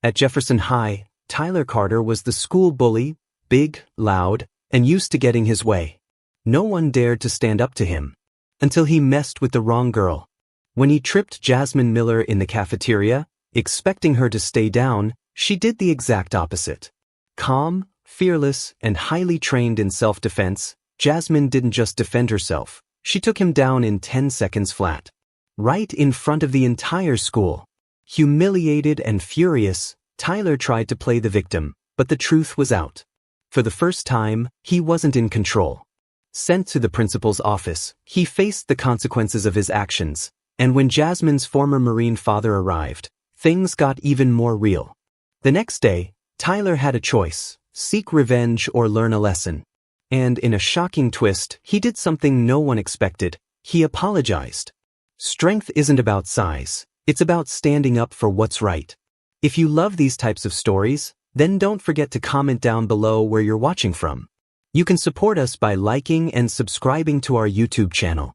At Jefferson High, Tyler Carter was the school bully, big, loud, and used to getting his way. No one dared to stand up to him. Until he messed with the wrong girl. When he tripped Jasmine Miller in the cafeteria, expecting her to stay down, she did the exact opposite. Calm, fearless, and highly trained in self-defense, Jasmine didn't just defend herself, she took him down in 10 seconds flat. Right in front of the entire school. Humiliated and furious, Tyler tried to play the victim, but the truth was out. For the first time, he wasn't in control. Sent to the principal's office, he faced the consequences of his actions, and when Jasmine's former Marine father arrived, things got even more real. The next day, Tyler had a choice, seek revenge or learn a lesson. And in a shocking twist, he did something no one expected. He apologized. Strength isn't about size, it's about standing up for what's right. If you love these types of stories, then don't forget to comment down below where you're watching from. You can support us by liking and subscribing to our YouTube channel.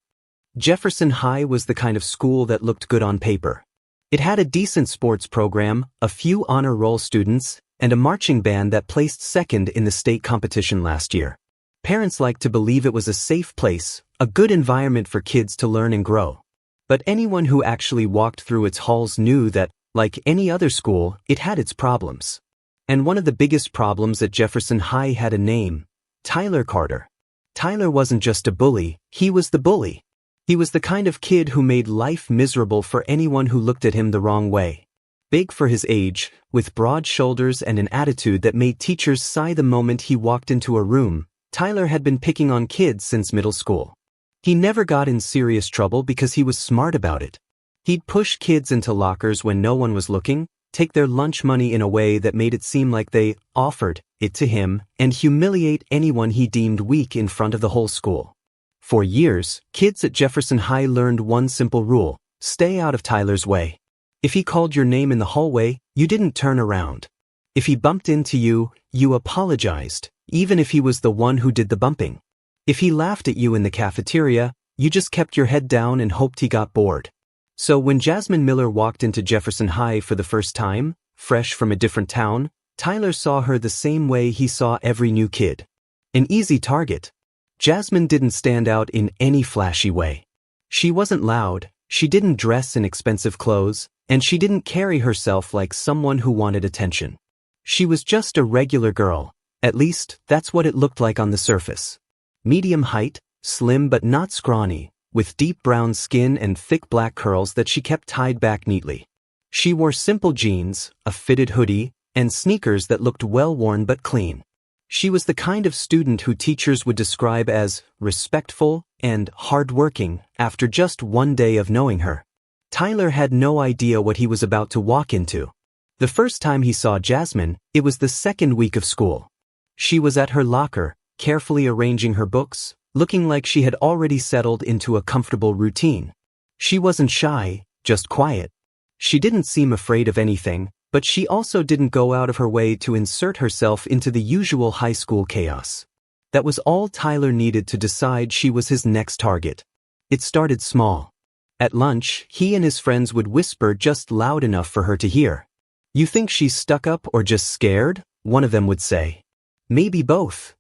Jefferson High was the kind of school that looked good on paper. It had a decent sports program, a few honor roll students, and a marching band that placed second in the state competition last year. Parents liked to believe it was a safe place, a good environment for kids to learn and grow. But anyone who actually walked through its halls knew that, like any other school, it had its problems. And one of the biggest problems at Jefferson High had a name: Tyler Carter. Tyler wasn't just a bully, he was the bully. He was the kind of kid who made life miserable for anyone who looked at him the wrong way. Big for his age, with broad shoulders and an attitude that made teachers sigh the moment he walked into a room, Tyler had been picking on kids since middle school. He never got in serious trouble because he was smart about it. He'd push kids into lockers when no one was looking, take their lunch money in a way that made it seem like they offered it to him, and humiliate anyone he deemed weak in front of the whole school. For years, kids at Jefferson High learned one simple rule: stay out of Tyler's way. If he called your name in the hallway, you didn't turn around. If he bumped into you, you apologized, even if he was the one who did the bumping. If he laughed at you in the cafeteria, you just kept your head down and hoped he got bored. So when Jasmine Miller walked into Jefferson High for the first time, fresh from a different town, Tyler saw her the same way he saw every new kid. An easy target. Jasmine didn't stand out in any flashy way. She wasn't loud, she didn't dress in expensive clothes, and she didn't carry herself like someone who wanted attention. She was just a regular girl, at least that's what it looked like on the surface. Medium height, slim but not scrawny, with deep brown skin and thick black curls that she kept tied back neatly. She wore simple jeans, a fitted hoodie, and sneakers that looked well-worn but clean. She was the kind of student who teachers would describe as respectful and hardworking after just one day of knowing her. Tyler had no idea what he was about to walk into. The first time he saw Jasmine, it was the second week of school. She was at her locker, carefully arranging her books, looking like she had already settled into a comfortable routine. She wasn't shy, just quiet. She didn't seem afraid of anything, but she also didn't go out of her way to insert herself into the usual high school chaos. That was all Tyler needed to decide she was his next target. It started small. At lunch, he and his friends would whisper just loud enough for her to hear. "You think she's stuck up or just scared?" one of them would say. "Maybe both."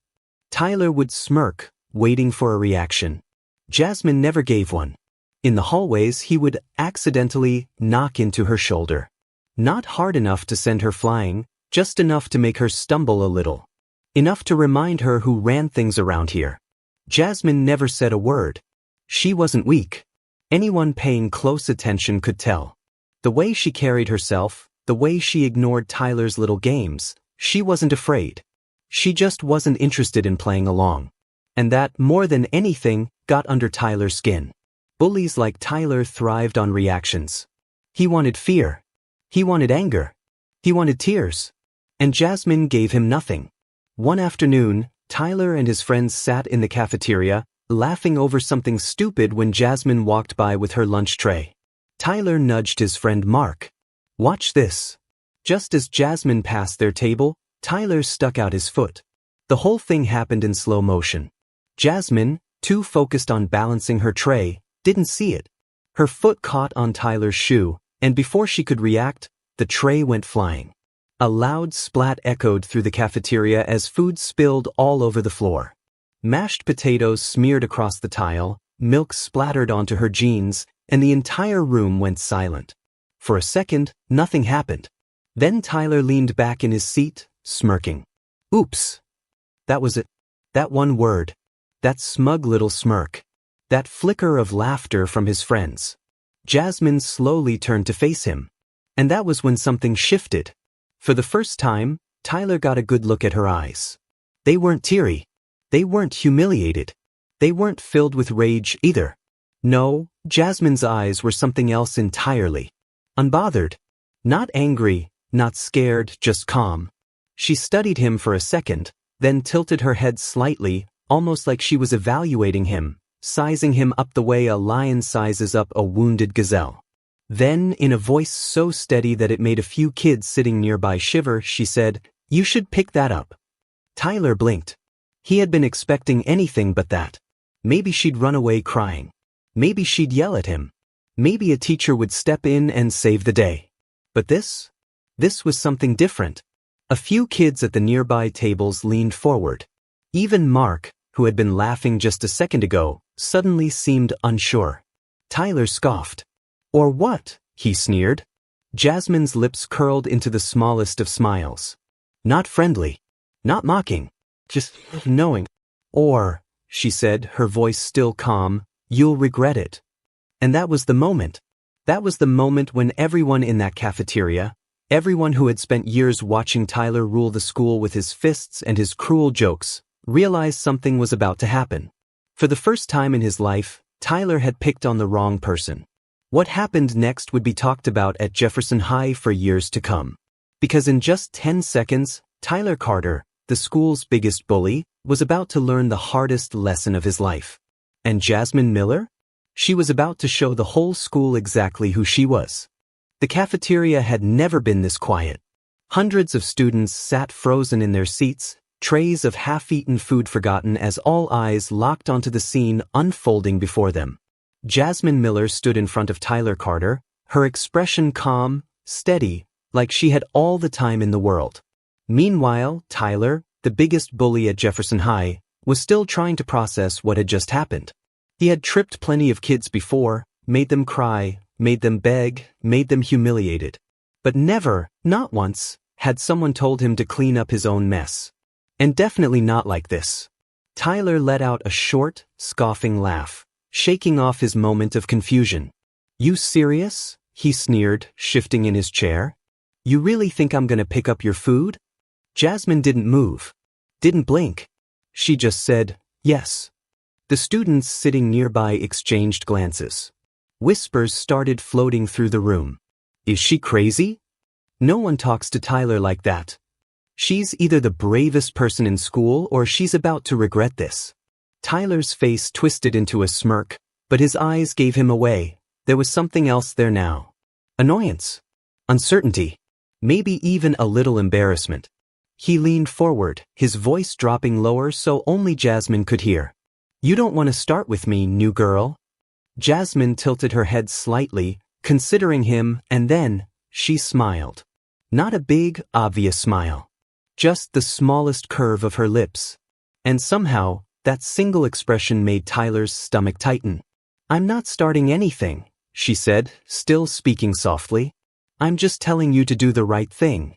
Tyler would smirk, waiting for a reaction. Jasmine never gave one. In the hallways, he would accidentally knock into her shoulder. Not hard enough to send her flying, just enough to make her stumble a little. Enough to remind her who ran things around here. Jasmine never said a word. She wasn't weak. Anyone paying close attention could tell. The way she carried herself, the way she ignored Tyler's little games, she wasn't afraid. She just wasn't interested in playing along. And that, more than anything, got under Tyler's skin. Bullies like Tyler thrived on reactions. He wanted fear. He wanted anger. He wanted tears. And Jasmine gave him nothing. One afternoon, Tyler and his friends sat in the cafeteria, laughing over something stupid when Jasmine walked by with her lunch tray. Tyler nudged his friend Mark. "Watch this." Just as Jasmine passed their table, Tyler stuck out his foot. The whole thing happened in slow motion. Jasmine, too focused on balancing her tray, didn't see it. Her foot caught on Tyler's shoe, and before she could react, the tray went flying. A loud splat echoed through the cafeteria as food spilled all over the floor. Mashed potatoes smeared across the tile, milk splattered onto her jeans, and the entire room went silent. For a second, nothing happened. Then Tyler leaned back in his seat, smirking. Oops. That was it. That one word. That smug little smirk. That flicker of laughter from his friends. Jasmine slowly turned to face him. And that was when something shifted. For the first time, Tyler got a good look at her eyes. They weren't teary. They weren't humiliated. They weren't filled with rage either. No, Jasmine's eyes were something else entirely. Unbothered. Not angry, not scared, just calm. She studied him for a second, then tilted her head slightly, almost like she was evaluating him, sizing him up the way a lion sizes up a wounded gazelle. Then, in a voice so steady that it made a few kids sitting nearby shiver, she said, "You should pick that up." Tyler blinked. He had been expecting anything but that. Maybe she'd run away crying. Maybe she'd yell at him. Maybe a teacher would step in and save the day. But this was something different. A few kids at the nearby tables leaned forward. Even Mark, who had been laughing just a second ago, suddenly seemed unsure. Tyler scoffed. "Or what?" he sneered. Jasmine's lips curled into the smallest of smiles. Not friendly. Not mocking. Just knowing. "Or," she said, her voice still calm, "you'll regret it." And that was the moment. That was the moment when everyone in that cafeteria, everyone who had spent years watching Tyler rule the school with his fists and his cruel jokes, realized something was about to happen. For the first time in his life, Tyler had picked on the wrong person. What happened next would be talked about at Jefferson High for years to come. Because in just 10 seconds, Tyler Carter, the school's biggest bully, was about to learn the hardest lesson of his life. And Jasmine Miller? She was about to show the whole school exactly who she was. The cafeteria had never been this quiet. Hundreds of students sat frozen in their seats, trays of half-eaten food forgotten as all eyes locked onto the scene unfolding before them. Jasmine Miller stood in front of Tyler Carter, her expression calm, steady, like she had all the time in the world. Meanwhile, Tyler, the biggest bully at Jefferson High, was still trying to process what had just happened. He had tripped plenty of kids before, made them cry, made them beg, made them humiliated. But never, not once, had someone told him to clean up his own mess. And definitely not like this. Tyler let out a short, scoffing laugh, shaking off his moment of confusion. "You serious?" he sneered, shifting in his chair. "You really think I'm gonna pick up your food?" Jasmine didn't move. Didn't blink. She just said, "Yes." The students sitting nearby exchanged glances. Whispers started floating through the room. Is she crazy? No one talks to Tyler like that. She's either the bravest person in school or she's about to regret this. Tyler's face twisted into a smirk, but his eyes gave him away. There was something else there now. Annoyance. Uncertainty. Maybe even a little embarrassment. He leaned forward, his voice dropping lower so only Jasmine could hear. "You don't want to start with me, new girl?" Jasmine tilted her head slightly, considering him, and then, she smiled. Not a big, obvious smile. Just the smallest curve of her lips. And somehow, that single expression made Tyler's stomach tighten. "I'm not starting anything," she said, still speaking softly. "I'm just telling you to do the right thing."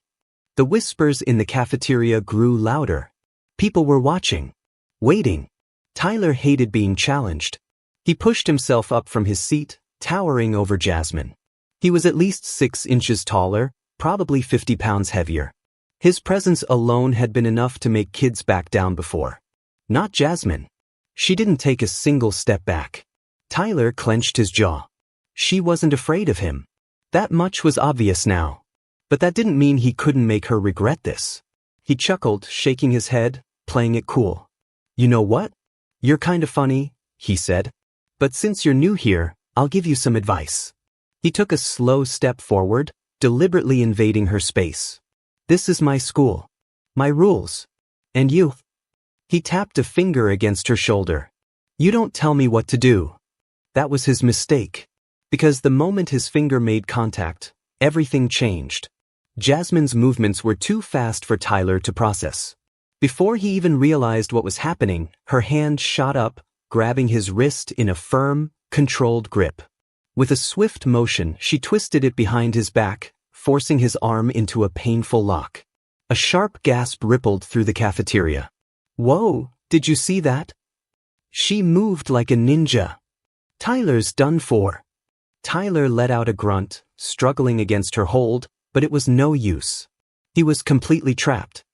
The whispers in the cafeteria grew louder. People were watching. Waiting. Tyler hated being challenged. He pushed himself up from his seat, towering over Jasmine. He was at least 6 inches taller, probably 50 pounds heavier. His presence alone had been enough to make kids back down before. Not Jasmine. She didn't take a single step back. Tyler clenched his jaw. She wasn't afraid of him. That much was obvious now. But that didn't mean he couldn't make her regret this. He chuckled, shaking his head, playing it cool. "You know what? You're kinda funny," he said. "But since you're new here, I'll give you some advice." He took a slow step forward, deliberately invading her space. "This is my school. My rules. And you." He tapped a finger against her shoulder. "You don't tell me what to do." That was his mistake. Because the moment his finger made contact, everything changed. Jasmine's movements were too fast for Tyler to process. Before he even realized what was happening, her hand shot up, grabbing his wrist in a firm, controlled grip. With a swift motion, she twisted it behind his back, forcing his arm into a painful lock. A sharp gasp rippled through the cafeteria. "Whoa, did you see that? She moved like a ninja. Tyler's done for." Tyler let out a grunt, struggling against her hold, but it was no use. He was completely trapped.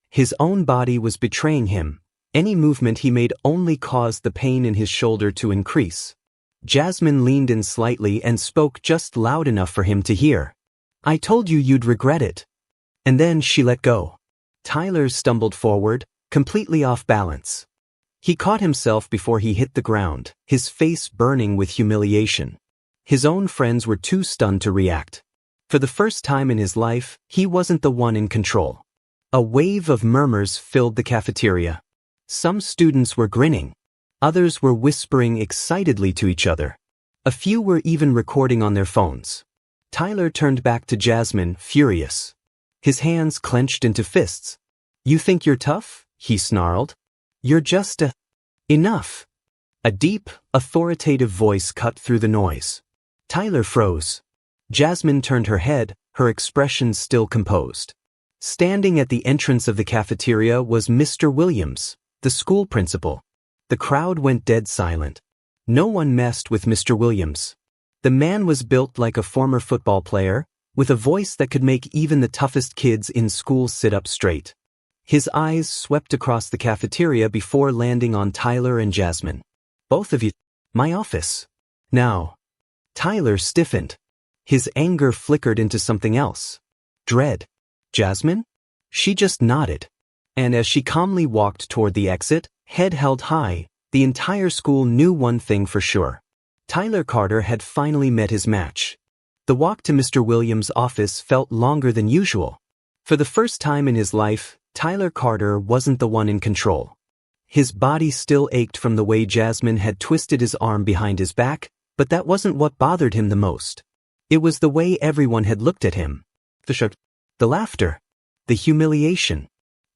His own body was betraying him. Any movement he made only caused the pain in his shoulder to increase. Jasmine leaned in slightly and spoke just loud enough for him to hear. "I told you you'd regret it." And then she let go. Tyler stumbled forward, completely off balance. He caught himself before he hit the ground, his face burning with humiliation. His own friends were too stunned to react. For the first time in his life, he wasn't the one in control. A wave of murmurs filled the cafeteria. Some students were grinning. Others were whispering excitedly to each other. A few were even recording on their phones. Tyler turned back to Jasmine, furious. His hands clenched into fists. "You think you're tough?" he snarled. "You're just enough." A deep, authoritative voice cut through the noise. Tyler froze. Jasmine turned her head, her expression still composed. Standing at the entrance of the cafeteria was Mr. Williams, the school principal. The crowd went dead silent. No one messed with Mr. Williams. The man was built like a former football player, with a voice that could make even the toughest kids in school sit up straight. His eyes swept across the cafeteria before landing on Tyler and Jasmine. "Both of you. My office. Now." Tyler stiffened. His anger flickered into something else. Dread. "Jasmine?" She just nodded. And as she calmly walked toward the exit, head held high, the entire school knew one thing for sure. Tyler Carter had finally met his match. The walk to Mr. Williams' office felt longer than usual. For the first time in his life, Tyler Carter wasn't the one in control. His body still ached from the way Jasmine had twisted his arm behind his back, but that wasn't what bothered him the most. It was the way everyone had looked at him. The laughter. The humiliation.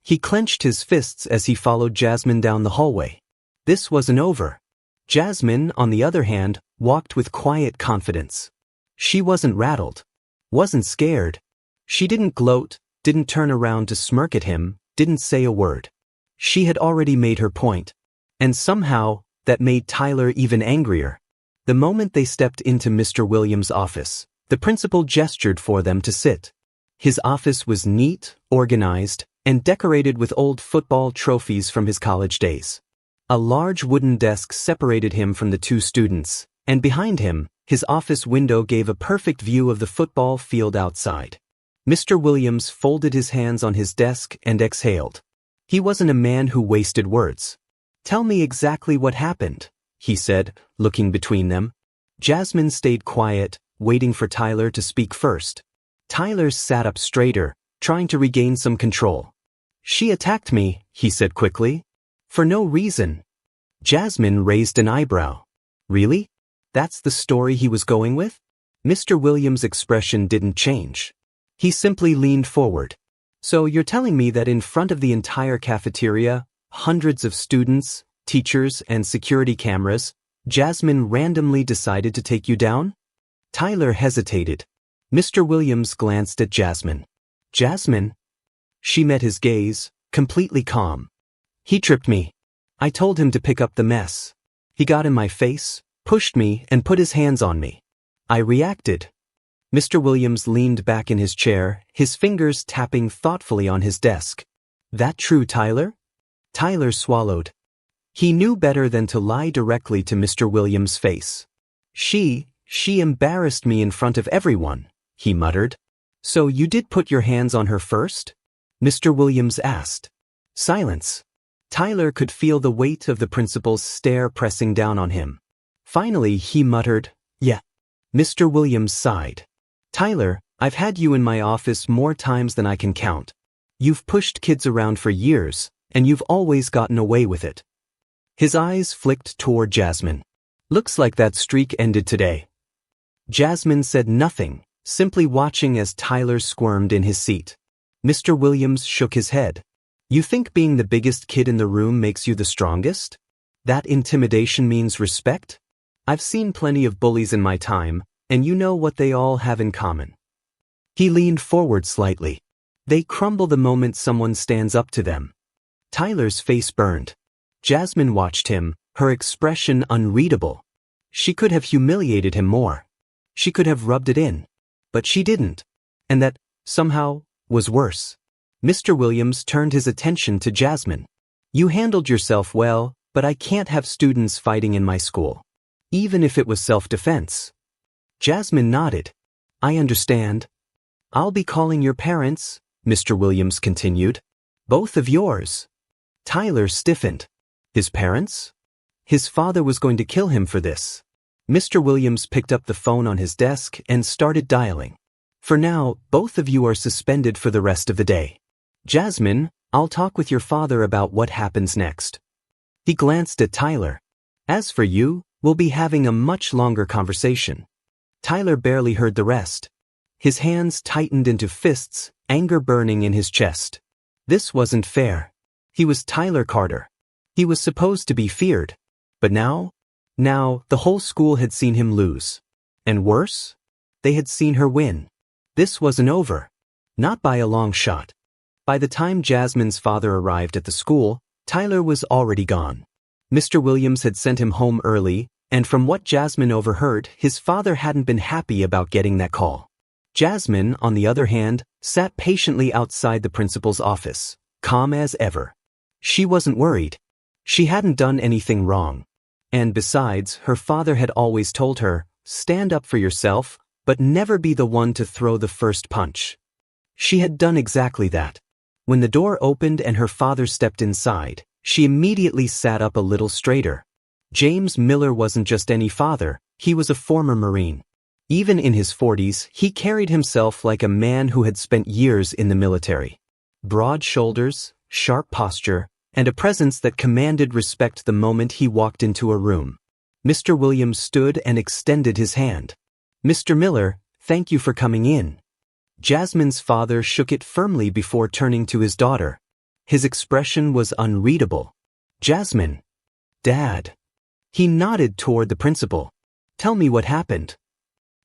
He clenched his fists as he followed Jasmine down the hallway. This wasn't over. Jasmine, on the other hand, walked with quiet confidence. She wasn't rattled. Wasn't scared. She didn't gloat, didn't turn around to smirk at him, didn't say a word. She had already made her point. And somehow, that made Tyler even angrier. The moment they stepped into Mr. Williams' office, the principal gestured for them to sit. His office was neat, organized, and decorated with old football trophies from his college days. A large wooden desk separated him from the two students, and behind him, his office window gave a perfect view of the football field outside. Mr. Williams folded his hands on his desk and exhaled. He wasn't a man who wasted words. "Tell me exactly what happened," he said, looking between them. Jasmine stayed quiet, waiting for Tyler to speak first. Tyler sat up straighter, trying to regain some control. "She attacked me," he said quickly. "For no reason." Jasmine raised an eyebrow. "Really? That's the story he was going with?" Mr. Williams' expression didn't change. He simply leaned forward. "So you're telling me that in front of the entire cafeteria, hundreds of students, teachers, and security cameras, Jasmine randomly decided to take you down?" Tyler hesitated. Mr. Williams glanced at Jasmine. "Jasmine?" She met his gaze, completely calm. "He tripped me. I told him to pick up the mess. He got in my face, pushed me, and put his hands on me. I reacted." Mr. Williams leaned back in his chair, his fingers tapping thoughtfully on his desk. "That true, Tyler?" Tyler swallowed. He knew better than to lie directly to Mr. Williams' face. She embarrassed me in front of everyone," he muttered. "So you did put your hands on her first?" Mr. Williams asked. Silence. Tyler could feel the weight of the principal's stare pressing down on him. Finally, he muttered, "Yeah." Mr. Williams sighed. "Tyler, I've had you in my office more times than I can count. You've pushed kids around for years, and you've always gotten away with it." His eyes flicked toward Jasmine. "Looks like that streak ended today." Jasmine said nothing, simply watching as Tyler squirmed in his seat. Mr. Williams shook his head. You think being the biggest kid in the room makes you the strongest? That intimidation means respect? I've seen plenty of bullies in my time, and you know what they all have in common. He leaned forward slightly. They crumble the moment someone stands up to them. Tyler's face burned. Jasmine watched him, her expression unreadable. She could have humiliated him more. She could have rubbed it in. But she didn't. And that, somehow, was worse. Mr. Williams turned his attention to Jasmine. You handled yourself well, but I can't have students fighting in my school. Even if it was self-defense. Jasmine nodded. I understand. I'll be calling your parents, Mr. Williams continued. Both of yours. Tyler stiffened. His parents? His father was going to kill him for this. Mr. Williams picked up the phone on his desk and started dialing. For now, both of you are suspended for the rest of the day. Jasmine, I'll talk with your father about what happens next. He glanced at Tyler. As for you, we'll be having a much longer conversation. Tyler barely heard the rest. His hands tightened into fists, anger burning in his chest. This wasn't fair. He was Tyler Carter. He was supposed to be feared. But now, the whole school had seen him lose. And worse? They had seen her win. This wasn't over. Not by a long shot. By the time Jasmine's father arrived at the school, Tyler was already gone. Mr. Williams had sent him home early, and from what Jasmine overheard, his father hadn't been happy about getting that call. Jasmine, on the other hand, sat patiently outside the principal's office, calm as ever. She wasn't worried. She hadn't done anything wrong. And besides, her father had always told her, stand up for yourself, but never be the one to throw the first punch. She had done exactly that. When the door opened and her father stepped inside, she immediately sat up a little straighter. James Miller wasn't just any father, he was a former Marine. Even in his 40s, he carried himself like a man who had spent years in the military. Broad shoulders, sharp posture, and a presence that commanded respect the moment he walked into a room. Mr. Williams stood and extended his hand. Mr. Miller, thank you for coming in. Jasmine's father shook it firmly before turning to his daughter. His expression was unreadable. Jasmine. Dad. He nodded toward the principal. Tell me what happened.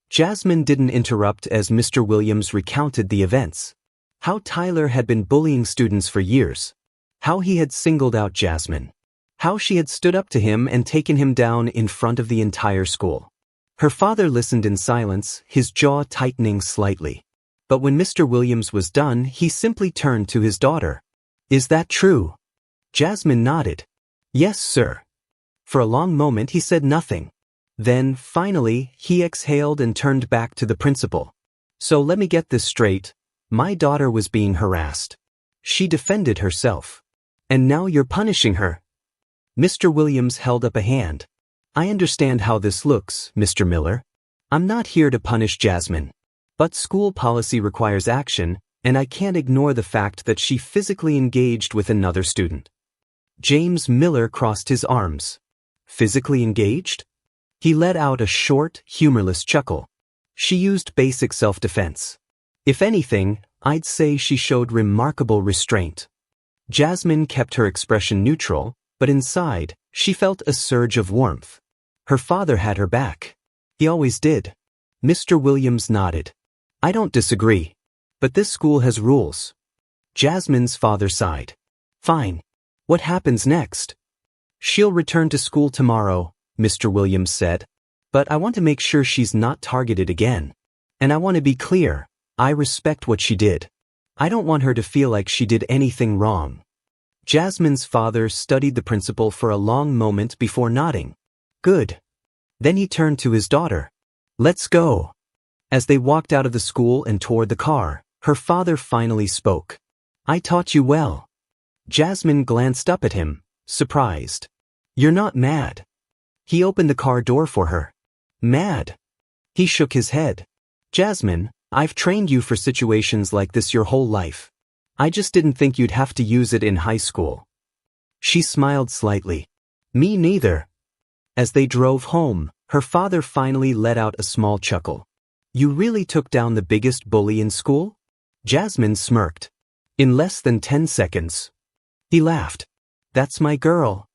Jasmine didn't interrupt as Mr. Williams recounted the events. How Tyler had been bullying students for years. How he had singled out Jasmine. How she had stood up to him and taken him down in front of the entire school. Her father listened in silence, his jaw tightening slightly. But when Mr. Williams was done, he simply turned to his daughter. Is that true? Jasmine nodded. Yes, sir. For a long moment he said nothing. Then, finally, he exhaled and turned back to the principal. So let me get this straight. My daughter was being harassed. She defended herself. And now you're punishing her. Mr. Williams held up a hand. I understand how this looks, Mr. Miller. I'm not here to punish Jasmine. But school policy requires action, and I can't ignore the fact that she physically engaged with another student. James Miller crossed his arms. Physically engaged? He let out a short, humorless chuckle. She used basic self-defense. If anything, I'd say she showed remarkable restraint. Jasmine kept her expression neutral, but inside, she felt a surge of warmth. Her father had her back. He always did. Mr. Williams nodded. I don't disagree. But this school has rules. Jasmine's father sighed. Fine. What happens next? She'll return to school tomorrow, Mr. Williams said. But I want to make sure she's not targeted again. And I want to be clear. I respect what she did. I don't want her to feel like she did anything wrong. Jasmine's father studied the principal for a long moment before nodding. Good. Then he turned to his daughter. Let's go. As they walked out of the school and toward the car, her father finally spoke. I taught you well. Jasmine glanced up at him, surprised. You're not mad. He opened the car door for her. Mad? He shook his head. Jasmine, I've trained you for situations like this your whole life. I just didn't think you'd have to use it in high school. She smiled slightly. Me neither. As they drove home, her father finally let out a small chuckle. You really took down the biggest bully in school? Jasmine smirked. In less than 10 seconds. He laughed. That's my girl.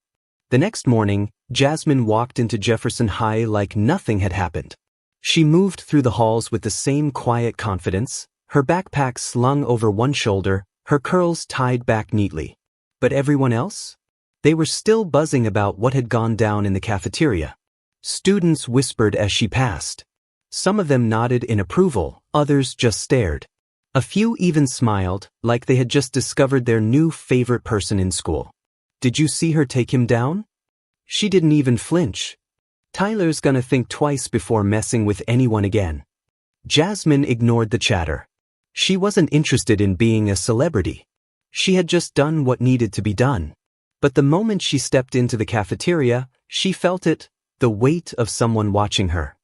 The next morning, Jasmine walked into Jefferson High like nothing had happened. She moved through the halls with the same quiet confidence, her backpack slung over one shoulder, her curls tied back neatly. But everyone else? They were still buzzing about what had gone down in the cafeteria. Students whispered as she passed. Some of them nodded in approval, others just stared. A few even smiled, like they had just discovered their new favorite person in school. Did you see her take him down? She didn't even flinch. Tyler's gonna think twice before messing with anyone again. Jasmine ignored the chatter. She wasn't interested in being a celebrity. She had just done what needed to be done. But the moment she stepped into the cafeteria, she felt it, the weight of someone watching her.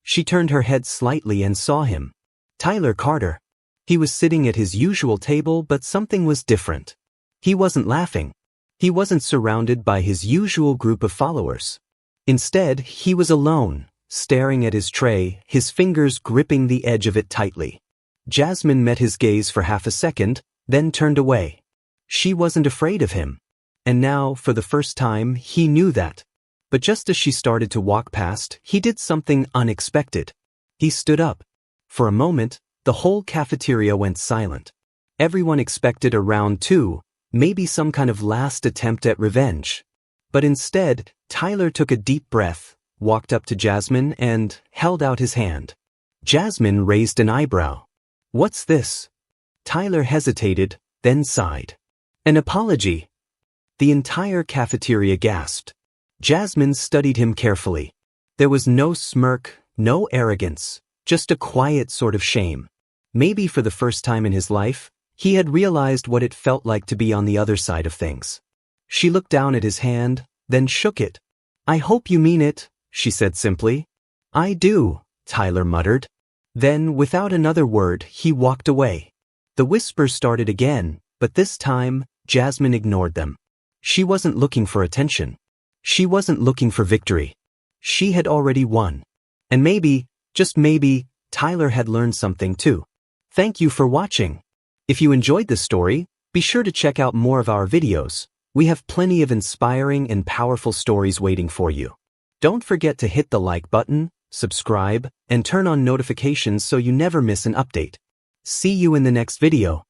She turned her head slightly and saw him. Tyler Carter. He was sitting at his usual table, but something was different. He wasn't laughing. He wasn't surrounded by his usual group of followers. Instead, he was alone, staring at his tray, his fingers gripping the edge of it tightly. Jasmine met his gaze for half a second, then turned away. She wasn't afraid of him. And now, for the first time, he knew that. But just as she started to walk past, he did something unexpected. He stood up. For a moment, the whole cafeteria went silent. Everyone expected a round two, maybe some kind of last attempt at revenge. But instead, Tyler took a deep breath, walked up to Jasmine and held out his hand. Jasmine raised an eyebrow. What's this? Tyler hesitated, then sighed. An apology. The entire cafeteria gasped. Jasmine studied him carefully. There was no smirk, no arrogance, just a quiet sort of shame. Maybe for the first time in his life, he had realized what it felt like to be on the other side of things. She looked down at his hand, then shook it. I hope you mean it, she said simply. I do, Tyler muttered. Then, without another word, he walked away. The whispers started again, but this time, Jasmine ignored them. She wasn't looking for attention. She wasn't looking for victory. She had already won. And maybe, just maybe, Tyler had learned something too. Thank you for watching. If you enjoyed this story, be sure to check out more of our videos. We have plenty of inspiring and powerful stories waiting for you. Don't forget to hit the like button, subscribe, and turn on notifications so you never miss an update. See you in the next video.